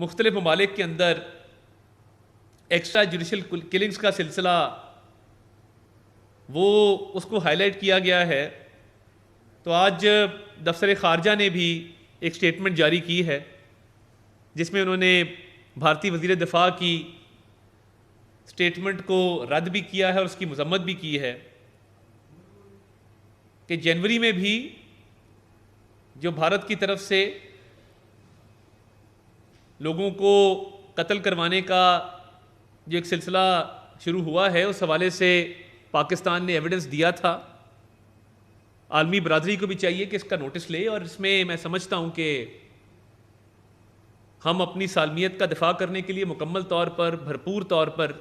मुख्तलिफ ममालिक के अंदर एक्स्ट्रा जुडिशल किलिंग्स का सिलसिला वो उसको हाईलाइट किया गया है। तो आज दफ्तर ख़ारजा ने भी एक स्टेटमेंट जारी की है जिसमें उन्होंने भारतीय वज़ीर दिफ़ा की स्टेटमेंट को रद्द भी किया है और उसकी मज़म्मत भी की है कि जनवरी में भी जो भारत की तरफ से लोगों को कत्ल करवाने का जो एक सिलसिला शुरू हुआ है, उस हवाले से पाकिस्तान ने एविडेंस दिया था। आलमी बरादरी को भी चाहिए कि इसका नोटिस ले, और इसमें मैं समझता हूँ कि हम अपनी सालमियत का दिफा करने के लिए मुकम्मल तौर पर, भरपूर तौर पर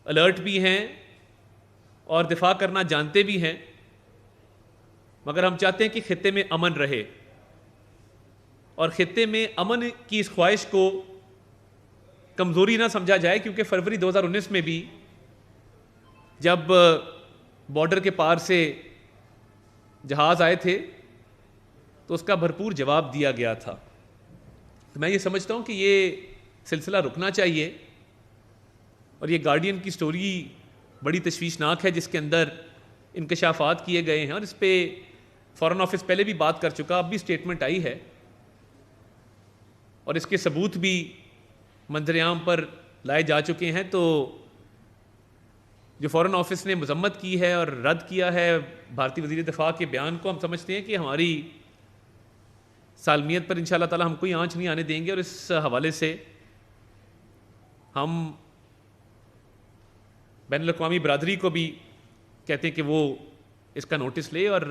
अलर्ट भी हैं और दिफा करना जानते भी हैं, मगर हम चाहते हैं कि खित्ते में अमन रहे और खित्ते में अमन की इस ख्वाहिश को कमज़ोरी ना समझा जाए, क्योंकि फरवरी 2019 में भी जब बॉर्डर के पार से जहाज़ आए थे तो उसका भरपूर जवाब दिया गया था। तो मैं ये समझता हूँ कि ये सिलसिला रुकना चाहिए, और ये गार्डियन की स्टोरी बड़ी तशवीशनाक है जिसके अंदर इंकशाफात किए गए हैं, और इस पर फ़ॉरेन ऑफिस पहले भी बात कर चुका, अब भी स्टेटमेंट आई है और इसके सबूत भी मंजरेआम पर लाए जा चुके हैं। तो जो फ़ॉरेन ऑफिस ने मजम्मत की है और रद्द किया है भारतीय वज़ीर दिफ़ा के बयान को, हम समझते हैं कि हमारी सालमियत पर इंशाअल्लाह ताला हम कोई आंच नहीं आने देंगे, और इस हवाले से हम बैनुल अक़वामी बरादरी को भी कहते हैं कि वो इसका नोटिस ले और